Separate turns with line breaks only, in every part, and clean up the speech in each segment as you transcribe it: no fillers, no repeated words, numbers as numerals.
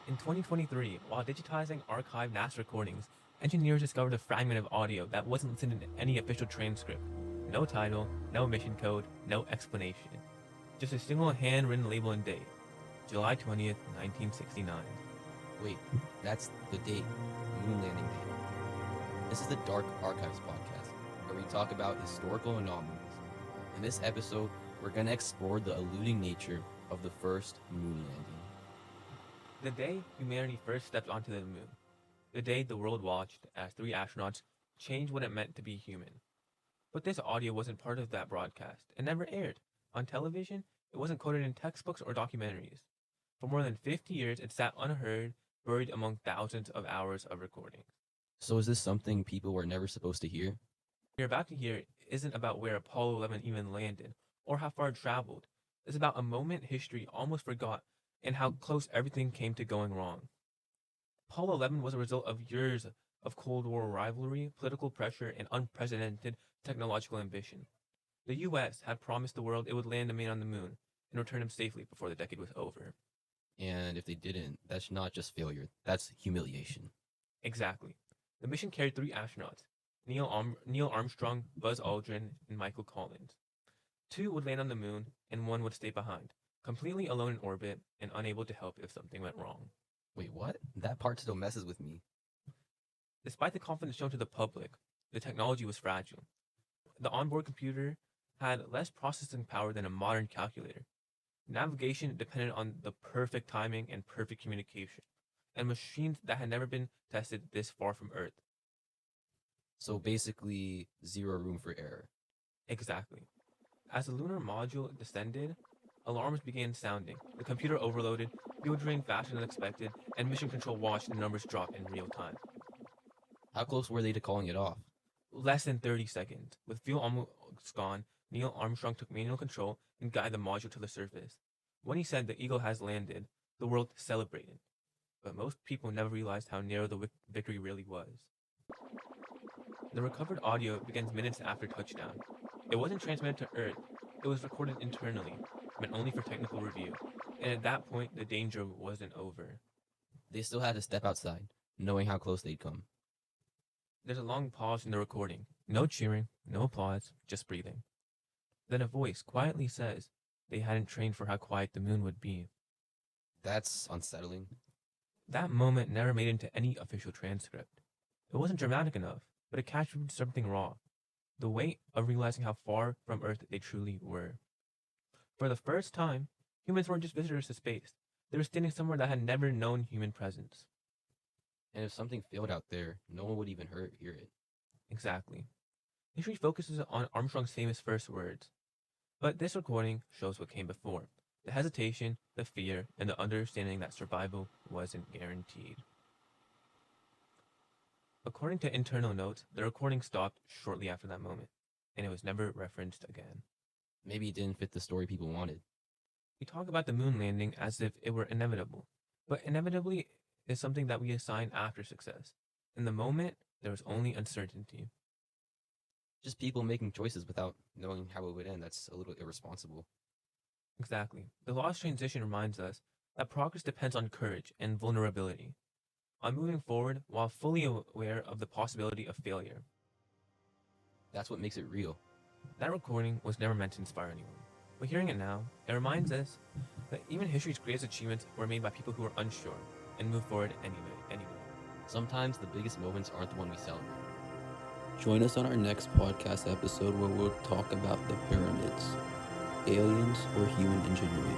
In 2023, while digitizing archived NASA recordings, engineers discovered a fragment of audio that wasn't listed in any official transcript. No title, no mission code, no explanation. Just a single handwritten label and date. July 20th, 1969.
Wait, that's the date, moon landing date. This is the Dark Archives podcast, where we talk about historical anomalies. In this episode, we're going to explore the eluding nature of the first moon landing.
The day humanity first stepped onto the moon. The day the world watched as three astronauts changed what it meant to be human. But this audio wasn't part of that broadcast. It never aired. On television, it wasn't quoted in textbooks or documentaries. For more than 50 years, it sat unheard, buried among thousands of hours of recordings.
So is this something people were never supposed to hear?
What you're about to hear isn't about where Apollo 11 even landed or how far it traveled. It's about a moment history almost forgot and how close everything came to going wrong. Apollo 11 was a result of years of Cold War rivalry, political pressure, and unprecedented technological ambition. The US had promised the world it would land a man on the moon and return him safely before the decade was over.
And if they didn't, that's not just failure, that's humiliation.
Exactly. The mission carried three astronauts, Neil Armstrong, Buzz Aldrin, and Michael Collins. Two would land on the moon, and one would stay behind, completely alone in orbit and unable to help if something went wrong.
Wait, what? That part still messes with me.
Despite the confidence shown to the public, the technology was fragile. The onboard computer had less processing power than a modern calculator. Navigation depended on the perfect timing and perfect communication, and machines that had never been tested this far from Earth.
So basically, zero room for error.
Exactly. As the lunar module descended, alarms began sounding. The computer overloaded, fuel drained faster than expected, and mission control watched the numbers drop in real time.
How close were they to calling it off?
Less than 30 seconds. With fuel almost gone, Neil Armstrong took manual control and guided the module to the surface. When he said the Eagle has landed, the world celebrated. But most people never realized how narrow the victory really was. The recovered audio begins minutes after touchdown. It wasn't transmitted to Earth, it was recorded internally, meant only for technical review, and at that point the danger wasn't over.
They still had to step outside, knowing how close they'd come.
There's a long pause in the recording. No cheering, no applause, just breathing. Then a voice quietly says they hadn't trained for how quiet the moon would be.
That's unsettling.
That moment never made it into any official transcript. It wasn't dramatic enough, but it captured something raw. The weight of realizing how far from Earth they truly were. For the first time, humans weren't just visitors to space. They were standing somewhere that had never known human presence.
And if something failed out there, no one would even hear it.
Exactly. History focuses on Armstrong's famous first words. But this recording shows what came before. The hesitation, the fear, and the understanding that survival wasn't guaranteed. According to internal notes, the recording stopped shortly after that moment, and it was never referenced again.
Maybe it didn't fit the story people wanted.
We talk about the moon landing as if it were inevitable, but inevitably is something that we assign after success. In the moment, there was only uncertainty.
Just people making choices without knowing how it would end. That's a little irresponsible.
Exactly. The law's transition reminds us that progress depends on courage and vulnerability, on moving forward while fully aware of the possibility of failure.
That's what makes it real.
That recording was never meant to inspire anyone, but hearing it now, it reminds us that even history's greatest achievements were made by people who were unsure and moved forward anyway.
Sometimes the biggest moments aren't the one we celebrate.
Join us on our next podcast episode where we'll talk about the pyramids, aliens, or human ingenuity.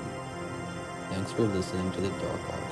Thanks for listening to The Dark Archives.